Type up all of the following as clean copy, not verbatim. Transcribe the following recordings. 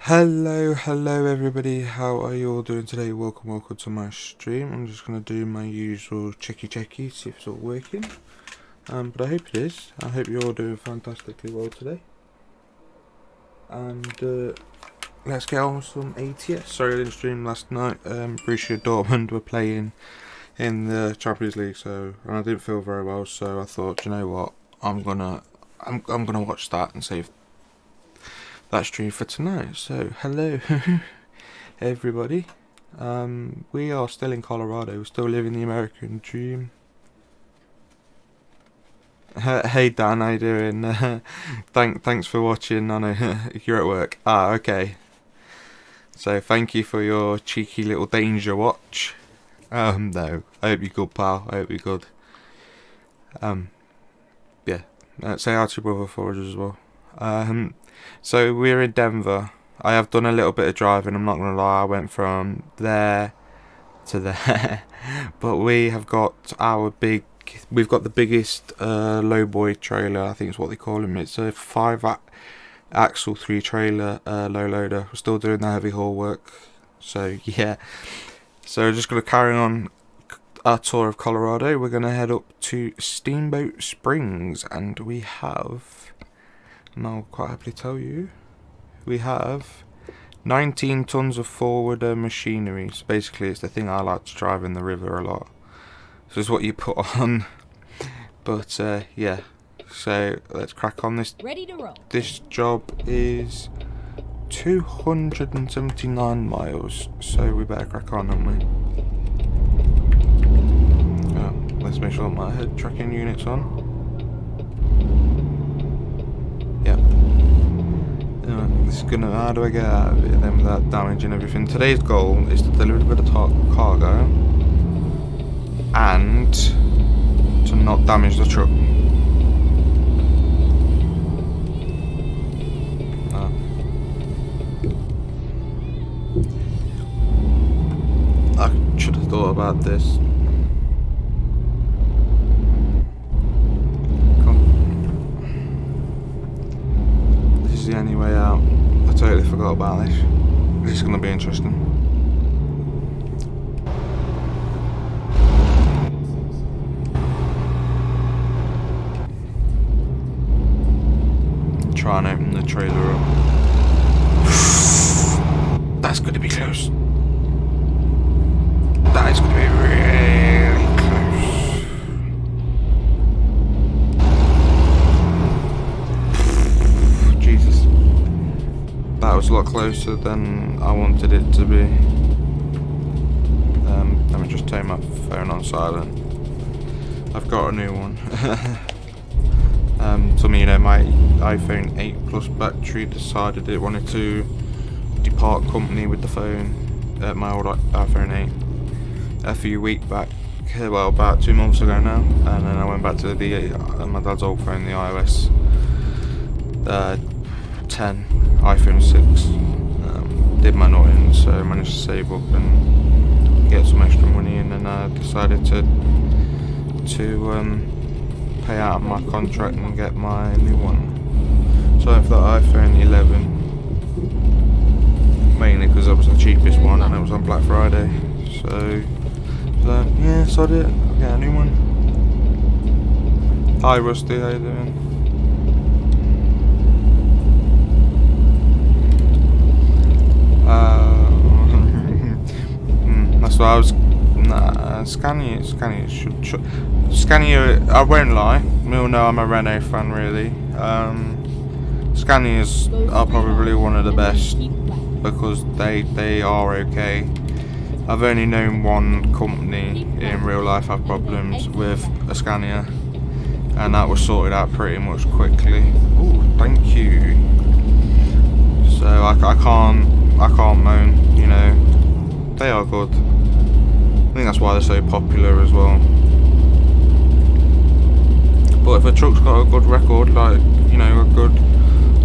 Hello everybody, how are you all doing today? Welcome to my stream. I'm just going to do my usual checky, see if it's all working. But I hope it is. I hope you're all doing fantastically well today. And let's get on with some ATS. Sorry I didn't stream last night. Borussia Dortmund were playing in the Champions League, and I didn't feel very well, so I thought, you know what, I'm gonna watch that and save that stream for tonight. So hello everybody. We are still in Colorado. We're still living the American dream. Hey Dan, how you doing? Thanks for watching. I know you're at work. Okay. So thank you for your cheeky little danger watch. No, I hope you're good, pal. I hope you're good. Yeah. Say hi to your brother for us as well. So we're in Denver. I have done a little bit of driving, I'm not going to lie. I went from there to there. But we've got the biggest lowboy trailer, I think is what they call him. It's a 5-axle 3-trailer low loader. We're still doing the heavy haul work. So yeah. So we're just going to carry on our tour of Colorado. We're going to head up to Steamboat Springs, and we have... and I'll quite happily tell you, we have 19 tons of forward machinery. So basically it's the thing I like to drive in the river a lot. So it's what you put on. But yeah, so let's crack on this. Ready to roll. This job is 279 miles, so we better crack on, haven't we? Oh, let's make sure my head tracking unit's on. Yep. How do I get out of it then without damaging everything? Today's goal is to deliver a bit of cargo and to not damage the truck. I should have thought about this. This is the only way out. I totally forgot about this. This is going to be interesting. Try and open the trailer up. That's going to be close. That is going to be really close. Jesus. That was a lot closer than I wanted it to be. Let me just turn my phone on silent. I've got a new one. Some of you know my iPhone 8 Plus battery decided it wanted to depart company with the phone. My old iPhone 8 a few weeks back. Well, about 2 months ago now, and then I went back to my dad's old phone, the iOS 10, iPhone 6. Did my NotEvenTanner, so I managed to save up and get some extra money, and then I decided to pay out of my contract and get my new one. So I went for the iPhone 11, mainly because it was the cheapest one and it was on Black Friday. So yeah, so I did. I'll get a new one. Hi Rusty, how you doing? That's what I was. Scania should. Scania, I won't lie. We all know I'm a Renault fan, really. Scanias are probably one of the best because they are okay. I've only known one company in real life have problems with a Scania, and that was sorted out pretty much quickly. Oh, thank you. So I can't moan. You know, they are good. I think that's why they're so popular as well. But if a truck's got a good record, like, you know, a good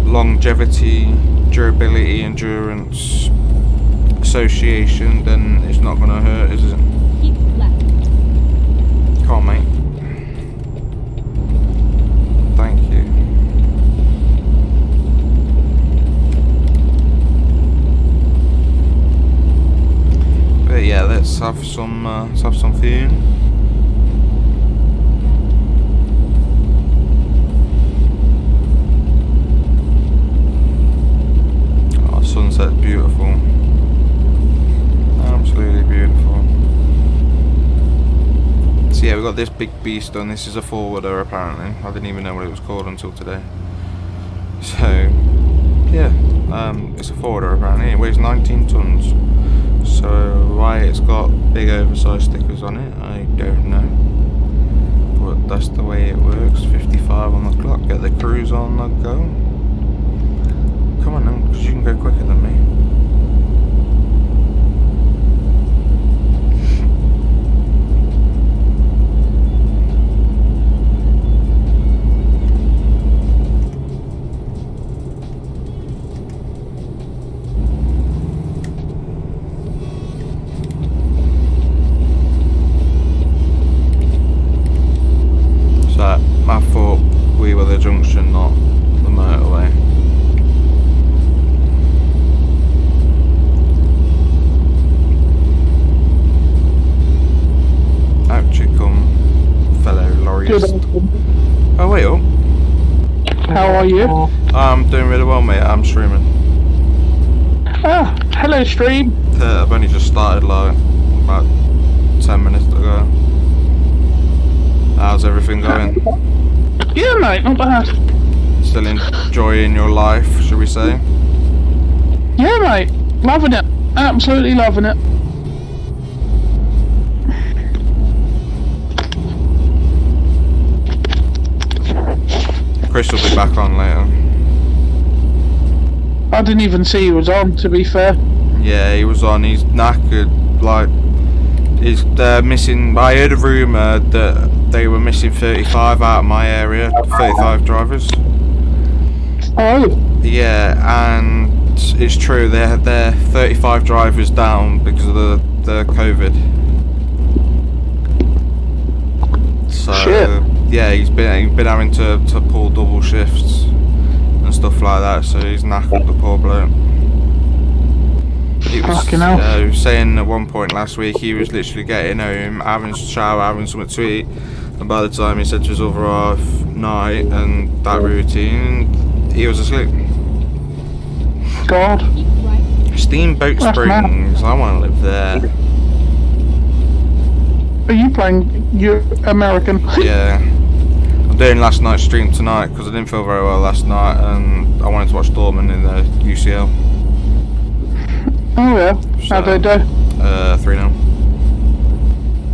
longevity, durability, endurance association, then it's not going to hurt, is it? Come on, mate. Thank you. some fun. Oh, sunset's beautiful. Absolutely beautiful. So yeah, we've got this big beast on. This is a forwarder apparently. I didn't even know what it was called until today. So yeah, it's a forwarder apparently. It weighs 19 tons. So why it's got big oversized stickers on it, I don't know. But that's the way it works. 55 on the clock. Get the cruise on the go. Come on now, because you can go quicker than me. I thought we were the junction, not the motorway. Out you come, fellow lorryist. Oh wait up. How are you? I'm doing really well, mate. I'm streaming. Ah, hello stream. I've only just started like about 10 minutes ago. How's everything going? Yeah, mate, not bad. Still enjoying your life, should we say? Yeah, mate, loving it. Absolutely loving it. Chris will be back on later. I didn't even see he was on, to be fair. Yeah, he was on. He's knackered. Like, he's missing. I heard a rumour that they were missing 35 out of my area. 35 drivers. Oh. Yeah, and it's true. They're 35 drivers down because of the COVID. So shit. Yeah, he's been having to pull double shifts and stuff like that. So he's knackered, the poor bloke. He was saying at one point last week he was literally getting home, having a shower, having something to eat, and by the time he said to his other half night and that routine, he was asleep. God. Steamboat Springs, I want to live there. Are you playing American? Yeah. I'm doing last night's stream tonight because I didn't feel very well last night and I wanted to watch Donn in the UCL. Oh yeah, so, how'd they do? 3-0.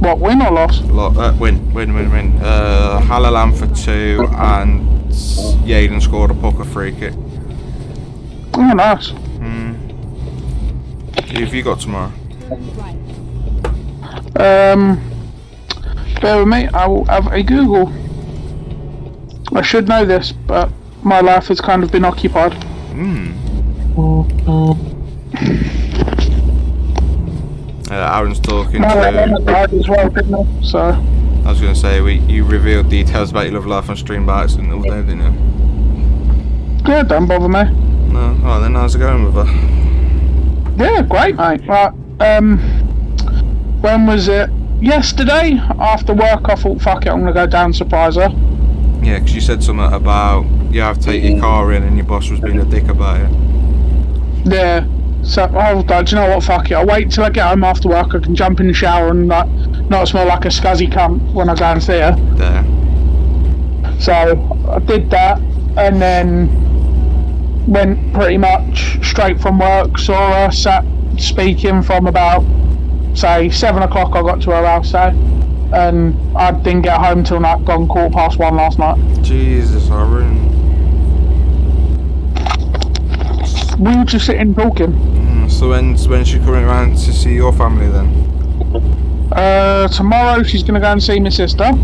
What, win or loss? Win. Halalan for 2 and Yaden scored a pucker free kick. Oh, nice. Who have you got tomorrow? Bear with me, I will have a Google. I should know this, but my life has kind of been occupied. Aaron's talking to... as well, so. I was going to say, you revealed details about your love life on stream by accident all day, didn't you? Yeah, don't bother me. No, oh, then how's it going with her? Yeah, great, mate. Right, when was it? Yesterday, after work, I thought, fuck it, I'm going to go down and surprise her. Yeah, because you said something about you have to take your car in and your boss was being a dick about it. Yeah. So I was like, do you know what, fuck it, I'll wait till I get home after work, I can jump in the shower and like, not smell like a scuzzy cunt when I go and see her. There. So I did that and then went pretty much straight from work, saw her, sat speaking from about, say, 7 o'clock I got to her house, and I didn't get home till like gone 1:15 last night. Jesus, Aaron. We were just sitting talking. So when's she coming around to see your family then? Tomorrow she's going to go and see my sister.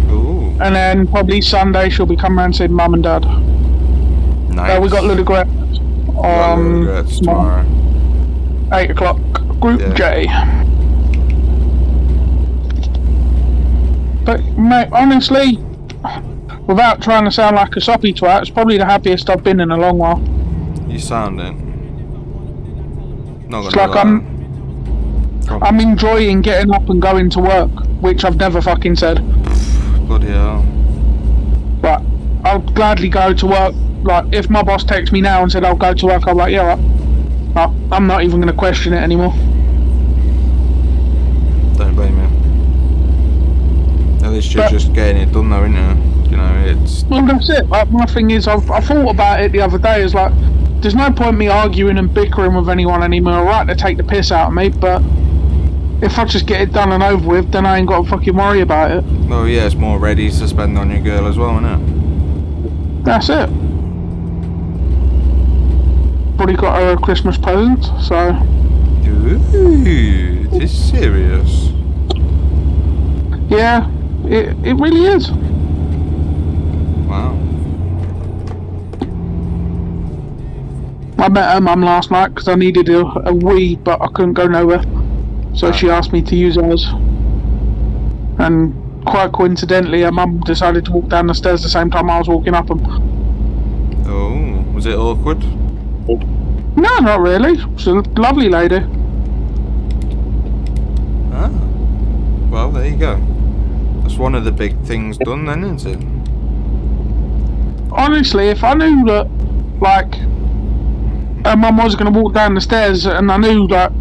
Ooh. And then probably Sunday she'll be coming around and seeing mum and dad. Nice. We got Ludogret tomorrow. 8 o'clock, Group J. But mate, honestly, without trying to sound like a soppy twat, it's probably the happiest I've been in a long while. You sound it. Not It's gonna like lie. I'm enjoying getting up and going to work, which I've never fucking said. Bloody hell. But I'll gladly go to work. Like, if my boss texts me now and said I'll go to work, I'm like, yeah, right. I'm not even going to question it anymore. Don't blame me. At least you're just getting it done though, isn't it? You know, it's... Well, that's it. Like, my thing is, I thought about it the other day, is like, there's no point me arguing and bickering with anyone anymore. Alright, they take the piss out of me, but if I just get it done and over with, then I ain't got to fucking worry about it. Well, yeah, it's more ready to spend on your girl as well, isn't it? That's it. Already got her a Christmas present, so... Ooh, this is serious. Yeah, it really is. Wow. I met her mum last night because I needed a wee, but I couldn't go nowhere. So she asked me to use hers. And quite coincidentally, her mum decided to walk down the stairs the same time I was walking up them. Oh, was it awkward? No, not really. She's a lovely lady. Ah. Well, there you go. That's one of the big things done then, isn't it? Honestly, if I knew that, like, her mum was going to walk down the stairs and I knew that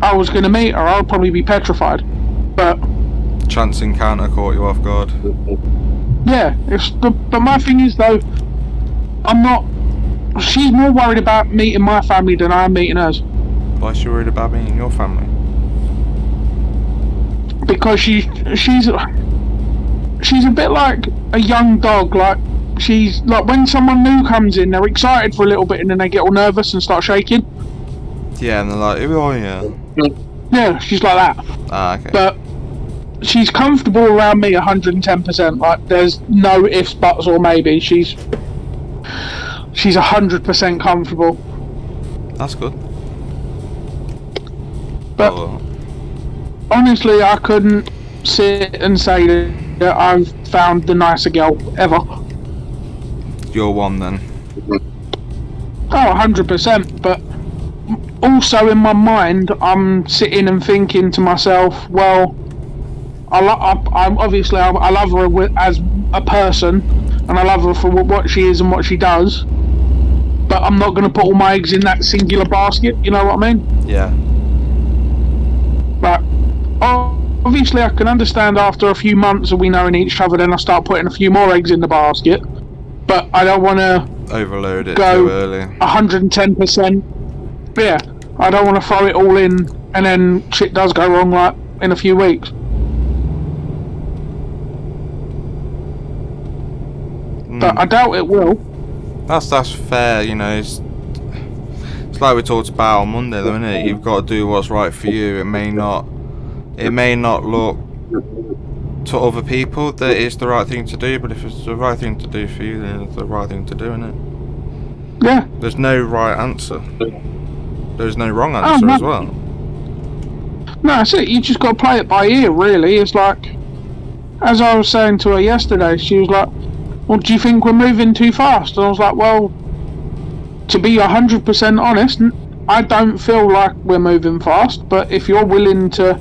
I was going to meet her, I'd probably be petrified. But... chance encounter caught you off guard. Yeah, but my thing is, though, I'm not... She's more worried about meeting my family than I am meeting hers. Why is she worried about meeting your family? Because she's a bit like a young dog. Like, she's like, when someone new comes in, they're excited for a little bit and then they get all nervous and start shaking. Yeah, and they're like, oh yeah. Yeah, she's like that. Ah, okay. But she's comfortable around me 110%. Like, there's no ifs, buts, or maybe. She's 100% comfortable. That's good. But honestly, I couldn't sit and say that I've found the nicer girl ever. You're one then. Oh, 100%. But also in my mind, I'm sitting and thinking to myself, well, I love her as a person, and I love her for what she is and what she does. But I'm not going to put all my eggs in that singular basket. You know what I mean? Yeah. But obviously, I can understand after a few months of we knowing each other, then I start putting a few more eggs in the basket. But I don't want to overload it go too early. 110%. Yeah, I don't want to throw it all in and then shit does go wrong like in a few weeks. But I doubt it will. That's fair, you know. It's like we talked about on Monday, though, isn't it? You've got to do what's right for you. It may not look to other people that it's the right thing to do, but if it's the right thing to do for you, then it's the right thing to do, isn't it? Yeah. There's no right answer. There's no wrong answer as well. No, that's it. You just got to play it by ear, really. It's like, as I was saying to her yesterday, she was like, well, do you think we're moving too fast? And I was like, well, to be 100% honest, I don't feel like we're moving fast, but if you're willing to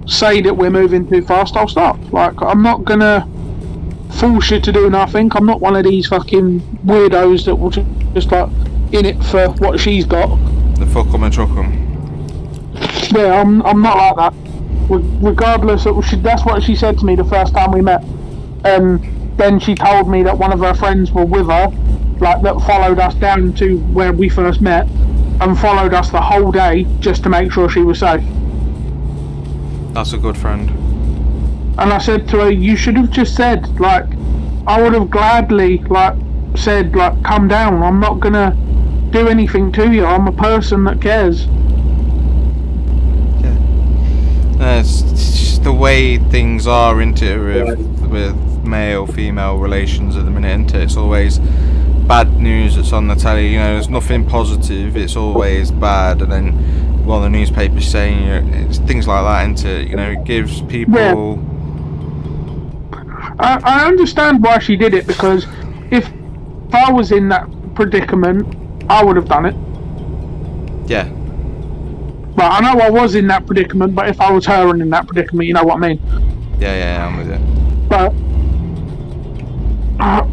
say that we're moving too fast, I'll stop. Like, I'm not gonna force you to do nothing. I'm not one of these fucking weirdos that will just like in it for what she's got. The fuck 'em and truck 'em. Yeah, I'm not like that. Regardless, that's what she said to me the first time we met. Then she told me that one of her friends were with her, like, that followed us down to where we first met and followed us the whole day just to make sure she was safe. That's a good friend. And I said to her, you should have just said, like, I would have gladly, like, said, like, come down, I'm not gonna do anything to you, I'm a person that cares. Yeah. It's just the way things are, isn't it, with male-female relations at the minute, isn't it? It's always bad news that's on the telly, you know, there's nothing positive, it's always bad, and then well, the newspaper's saying, it's things like that, isn't it? You know, it gives people... Yeah. I understand why she did it, because if I was in that predicament, I would have done it. Yeah. But I know I was in that predicament, but if I was her and in that predicament, you know what I mean? Yeah, I'm with you. But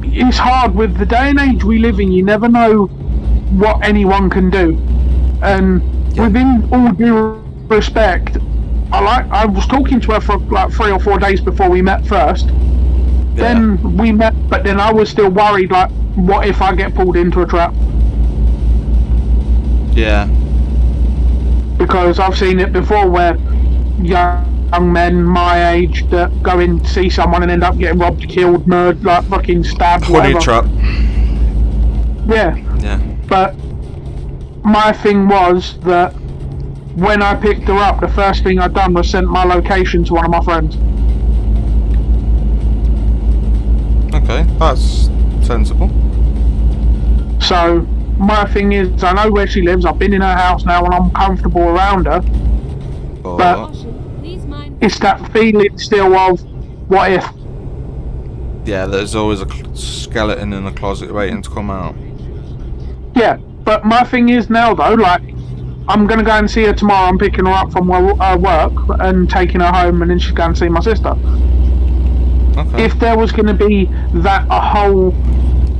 it's hard with the day and age we live in. You never know what anyone can do. And within all due respect, I was talking to her for like 3 or 4 days before we met first. Yeah. Then we met, but then I was still worried, like, what if I get pulled into a trap? Yeah. Because I've seen it before where young men my age that go in to see someone and end up getting robbed, killed, murdered, like fucking stabbed, Honey whatever. trap. Yeah. Yeah. But my thing was that when I picked her up, the first thing I'd done was sent my location to one of my friends. Okay, that's sensible. So my thing is, I know where she lives. I've been in her house now, and I'm comfortable around her. But it's that feeling still of what if. Yeah, there's always a skeleton in the closet waiting to come out. Yeah, but my thing is now though, like, I'm gonna go and see her tomorrow. I'm picking her up from her work and taking her home, and then she's going to see my sister. Okay. If there was going to be a whole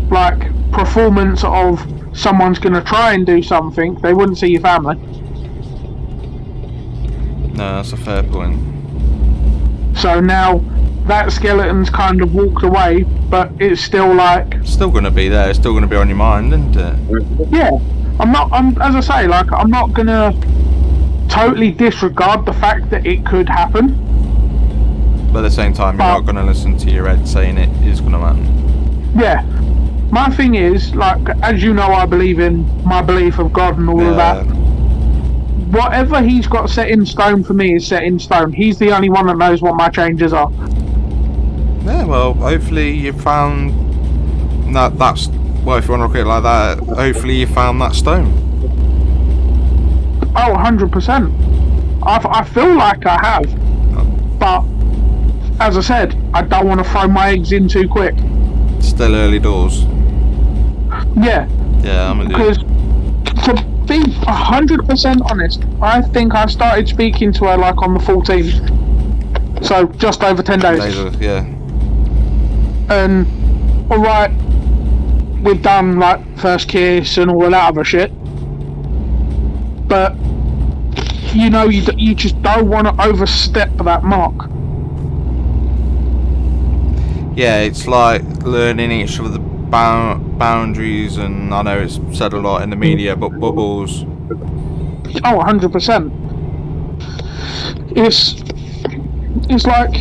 like performance of someone's going to try and do something, they wouldn't see your family. No, that's a fair point. So now that skeleton's kind of walked away, but it's still like... It's still going to be there. It's still going to be on your mind, isn't it? Yeah. As I say, like, I'm not going to totally disregard the fact that it could happen. But at the same time, you're not going to listen to your head saying it is going to happen. Yeah. My thing is, like, as you know, I believe in my belief of God and all of that. Whatever he's got set in stone for me is set in stone. He's the only one that knows what my changes are. Yeah, well, hopefully you found that's... Well, if you want to look at it like that, hopefully you found that stone. Oh, 100%. I feel like I have. But, as I said, I don't want to throw my eggs in too quick. Still early doors. Yeah. Yeah, I'm with you. Because, to be 100% honest, I think I started speaking to her like on the 14th. So, just over 10 days. Yeah. And, alright, we've done like first kiss and all of that other shit. But, you know, you just don't want to overstep that mark. Yeah, it's like learning each of the boundaries, and I know it's said a lot in the media, but bubbles. Oh, 100%. It's like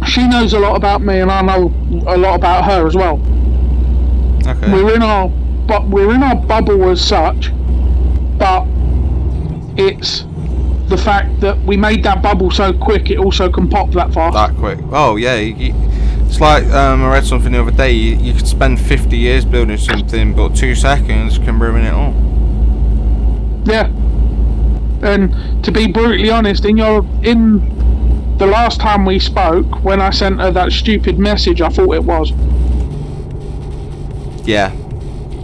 she knows a lot about me, and I know a lot about her as well. Okay. We're in our bubble as such, but it's the fact that we made that bubble so quick it also can pop that fast. That quick. Oh yeah. It's like I read something the other day. You could spend 50 years building something, but 2 seconds can ruin it all. Yeah. And to be brutally honest, in the last time we spoke, when I sent her that stupid message, I thought it was. Yeah.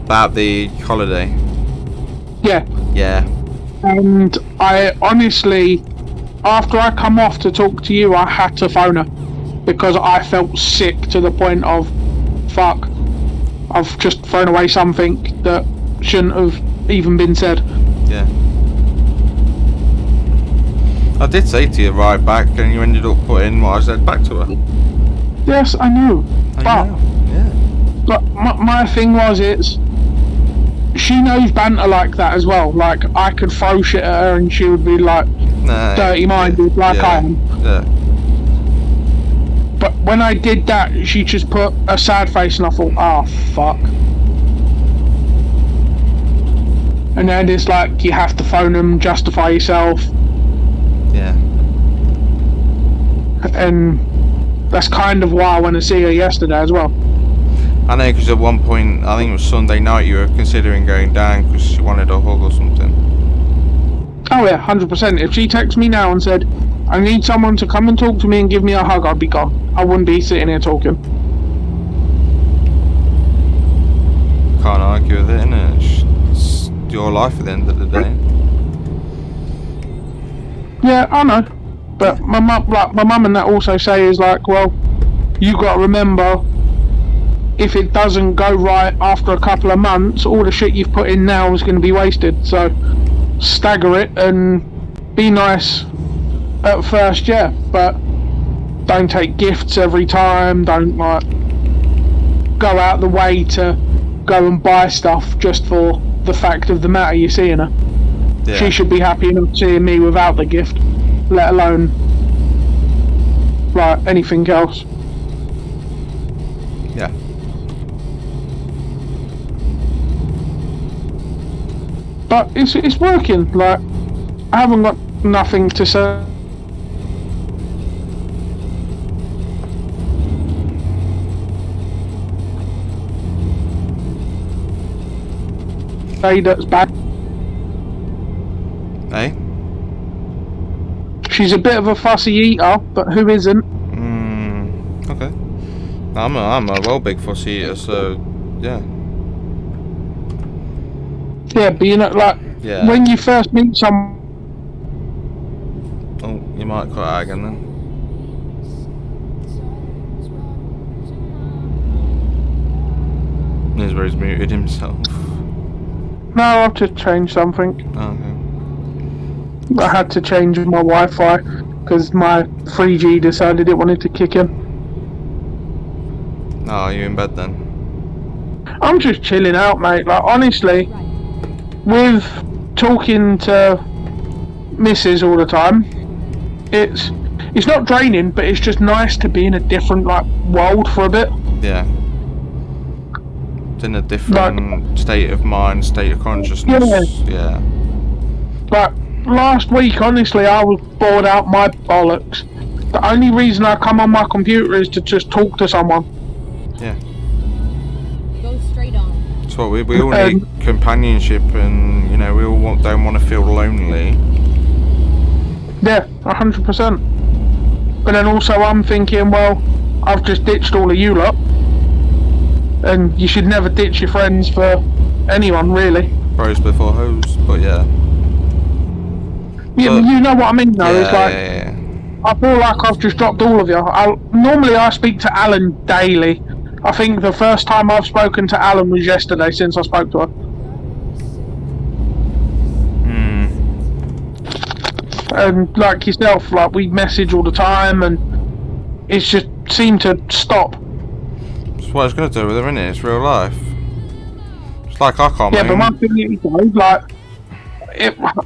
About the holiday. Yeah. Yeah. And I honestly, after I come off to talk to you, I had to phone her. Because I felt sick to the point of, fuck, I've just thrown away something that shouldn't have even been said. Yeah. I did say to you right back, and you ended up putting what I said back to her. Yes, I know. Yeah. But my thing was, she knows banter like that as well. Like, I could throw shit at her and she would be like, dirty-minded like I am. Yeah. But when I did that, she just put a sad face, and I thought, oh, fuck. And then it's like, you have to phone them, justify yourself. Yeah. And that's kind of why I want to see her yesterday as well. I know, because at one point, I think it was Sunday night, you were considering going down because she wanted a hug or something. Oh yeah, 100%. If she texted me now and said, I need someone to come and talk to me and give me a hug, I'd be gone. I wouldn't be sitting here talking. Can't argue with it, innit? It's your life at the end of the day. Yeah, I know. But my mum and that also say is like, well, you got to remember, if it doesn't go right after a couple of months, all the shit you've put in now is going to be wasted. So stagger it and be nice at first, yeah, but don't take gifts every time. Don't like go out the way to go and buy stuff just for the fact of the matter you're seeing her. Yeah. She should be happy enough seeing me without the gift, let alone like anything else. Yeah. But it's working. Like, I haven't got nothing to say. That's bad. Hey? She's a bit of a fussy eater, but who isn't? Okay. I'm a well big fussy eater, so yeah. Yeah, but you know, like, when you first meet someone. Oh, you might cut out again then. Here's where he's muted himself. No, I've just changed something. Okay. I had to change my Wi-Fi because my 3G decided it wanted to kick in. Oh, are you in bed then? I'm just chilling out, mate. Like, honestly, with talking to Mrs. all the time, it's not draining, but it's just nice to be in a different like world for a bit. Yeah. It's in a different state of mind, state of consciousness. Yeah. But last week, honestly, I was bored out my bollocks. The only reason I come on my computer is to just talk to someone. Yeah. Go straight on. So we all need companionship, and you know we all don't want to feel lonely. Yeah, 100%. But then also I'm thinking, well, I've just ditched all of you lot, and you should never ditch your friends for anyone, really. Bros before hoes, but yeah. Yeah, but you know what I mean, though. Yeah, it's like, yeah. I feel like I've just dropped all of you. Normally I speak to Alan daily. I think the first time I've spoken to Alan was yesterday since I spoke to her. And like yourself, like we message all the time, and it's just seemed to stop. That's what I was going to do with her, innit? It's real life. It's like I can't. Yeah, but my thing is, like,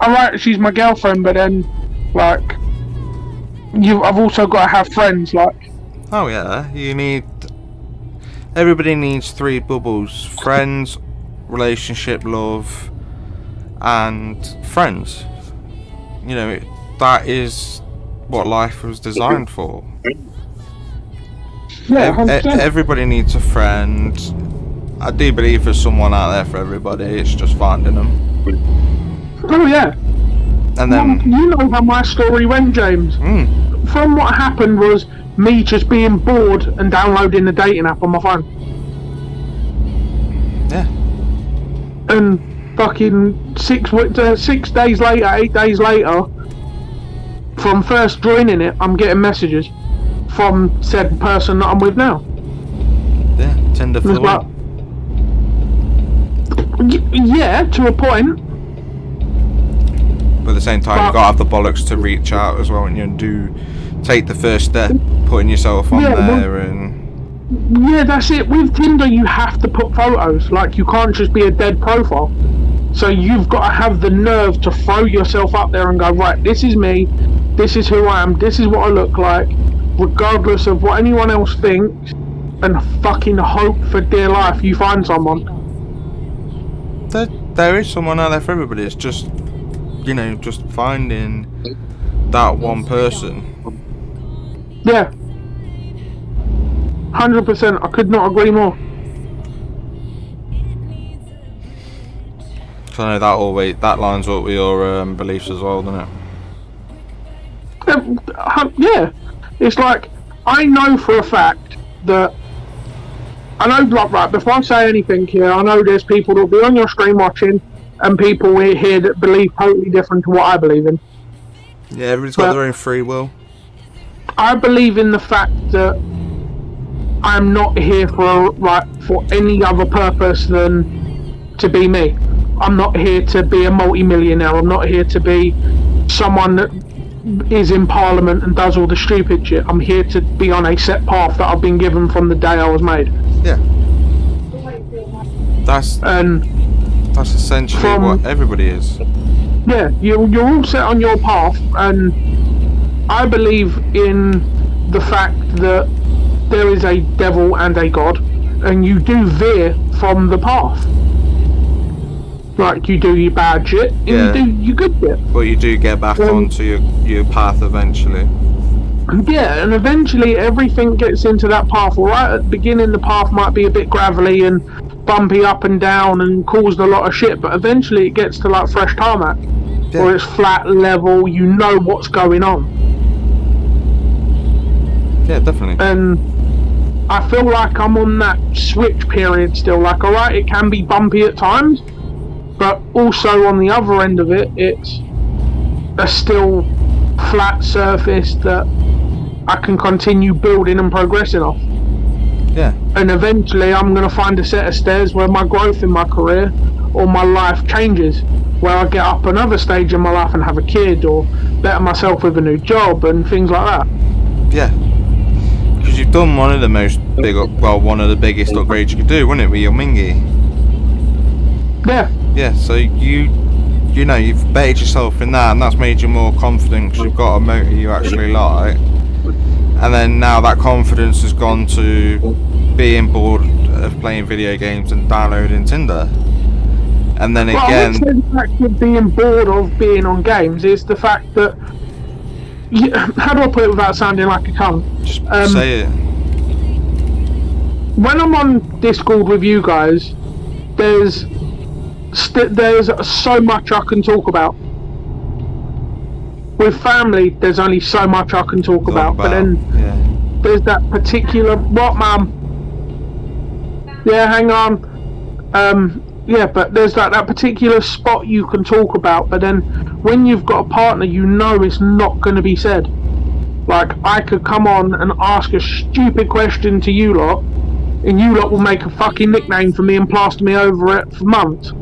alright, she's my girlfriend, but then, like, I've also got to have friends, like. Oh yeah, everybody needs three bubbles: friends, relationship, love, and friends. You know, that is what life was designed for. Yeah, everybody needs a friend. I do believe there's someone out there for everybody. It's just finding them. Oh yeah. And then you know how my story went, James. From what happened was me just being bored and downloading the dating app on my phone. Yeah. And fucking 6 days later, 8 days later, from first joining it, I'm getting messages from said person that I'm with now. Yeah, Tinder for like, yeah, to a point. But at the same time, you've got to have the bollocks to reach out as well, and you take the first step, putting yourself on there, and. Yeah, that's it. With Tinder, you have to put photos. Like, you can't just be a dead profile. So you've got to have the nerve to throw yourself up there and go, right, this is me, this is who I am, this is what I look like, regardless of what anyone else thinks, and fucking hope for dear life you find someone. There is someone out there for everybody. It's just, you know, just finding that one person. Yeah. 100%. I could not agree more. So I know that lines up with your beliefs as well, doesn't it? Yeah. It's like, I know for a fact that, I know, like, right, before I say anything here, I know there's people that'll be on your stream watching, and people here that believe totally different to what I believe in. Yeah, everybody's got their own free will. I believe in the fact that I'm not here for any other purpose than to be me. I'm not here to be a multi-millionaire. I'm not here to be someone that is in Parliament and does all the stupid shit. I'm here to be on a set path that I've been given from the day I was made. Yeah. That's essentially what everybody is. Yeah, you're all set on your path, and I believe in the fact that there is a devil and a god, and you do veer from the path. Like, you do your bad shit, and you do your good shit. But you do get back onto your path eventually. Yeah, and eventually everything gets into that path. Right at the beginning, the path might be a bit gravelly and bumpy up and down and caused a lot of shit, but eventually it gets to like fresh tarmac, where it's flat, level, you know what's going on. Yeah, definitely. And I feel like I'm on that switch period still. Like, alright, it can be bumpy at times, but also on the other end of it, it's a still flat surface that I can continue building and progressing off. Yeah. And eventually I'm going to find a set of stairs where my growth in my career or my life changes, where I get up another stage in my life and have a kid, or better myself with a new job and things like that. Yeah. Because you've done one of the biggest upgrades you could do, wasn't it, with your Mingy? Yeah. Yeah, so you know, you've bettered yourself in that, and that's made you more confident because you've got a motor you actually like. And then now that confidence has gone to being bored of playing video games and downloading Tinder. And then again, the fact of being bored of being on games is the fact that, how do I put it without sounding like a cunt? Just say it. When I'm on Discord with you guys, there's so much I can talk about. With family, there's only so much I can talk about. But then there's that particular... What, Mum? Yeah, hang on. Yeah, but there's that particular spot you can talk about. But then when you've got a partner, you know it's not going to be said. Like, I could come on and ask a stupid question to you lot, and you lot will make a fucking nickname for me and plaster me over it for months.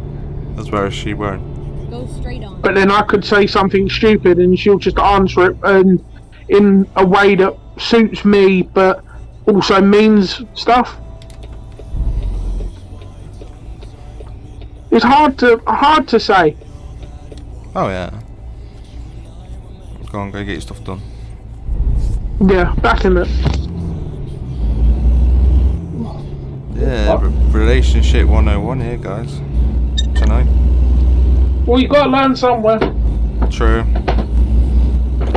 As well as she won't. Go straight on. But then I could say something stupid and she'll just answer it and in a way that suits me but also means stuff. It's hard to say. Oh yeah. Go on, go get your stuff done. Yeah, back in it. Yeah, relationship 101 here, guys. Tonight. Well, you got to learn somewhere. True.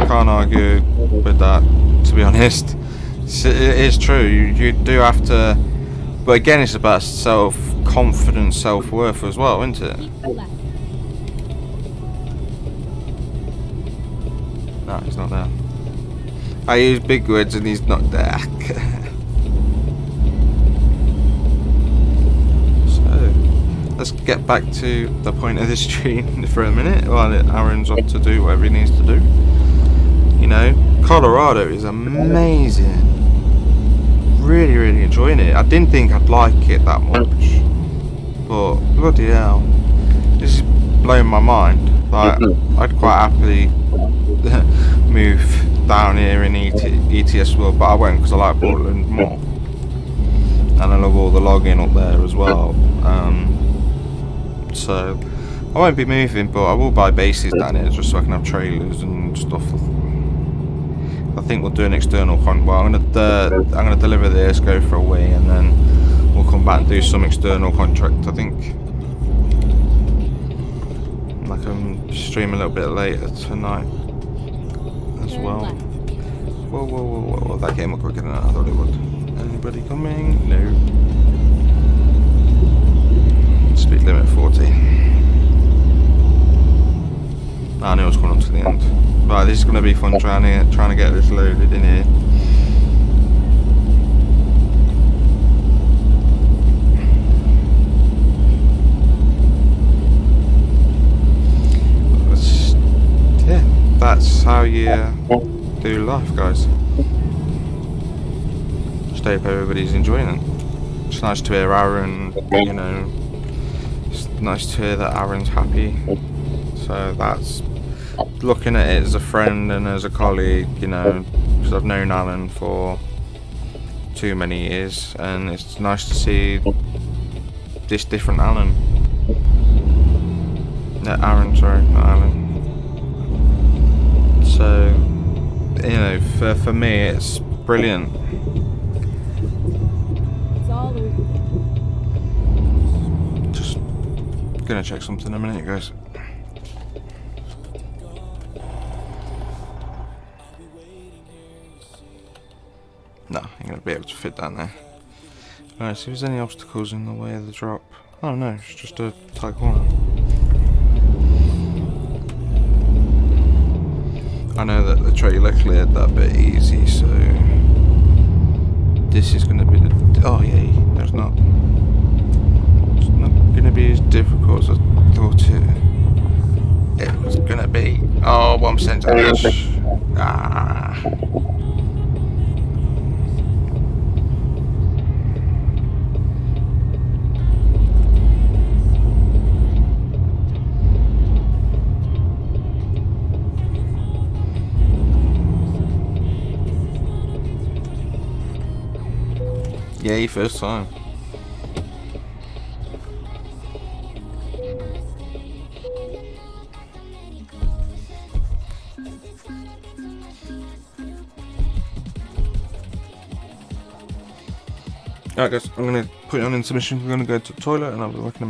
Can't argue with that, to be honest. It is true. You do have to, but again, it's about self-confidence, self-worth as well, isn't it? No, he's not there. I use big words and he's not there. Let's get back to the point of this stream for a minute while Aaron's off to do whatever he needs to do. You know, Colorado is amazing. Really, really enjoying it. I didn't think I'd like it that much, but bloody hell, this is blowing my mind. Like, I'd quite happily move down here in ETS world, but I won't because I like Portland more, and I love all the logging up there as well. So I won't be moving, but I will buy bases down here just so I can have trailers and stuff. I think we'll do an external I'm gonna deliver this, go for a wee, and then we'll come back and do some external contract. I think I can stream a little bit later tonight as well. Whoa! That came up quicker than I thought it would. Anybody coming? No. Speed limit 40. I knew I was coming on to the end. Right, this is going to be fun trying to get this loaded in here. Yeah, that's how you do life, guys. Just hope everybody's enjoying it. It's nice to hear Aaron, you know, it's nice to hear that Aaron's happy. So that's, looking at it as a friend and as a colleague, you know, because I've known Alan for too many years, and it's nice to see this different Alan. No, Aaron, sorry, not Alan. So, you know, for me, it's brilliant. It's all over. Just gonna check something in a minute, guys. No, I'm gonna be able to fit down there. Alright, see if there's any obstacles in the way of the drop. Oh no, it's just a tight corner. I know that the trailer cleared that bit easy, so this is going to be the... Oh yay, there's not... It's not going to be as difficult as I thought it was going to be. Oh, 1% damage. Ah. Yay, first time. Alright guys, I'm going to put you on intermission. I'm going to go to the toilet and I'll be back in a minute.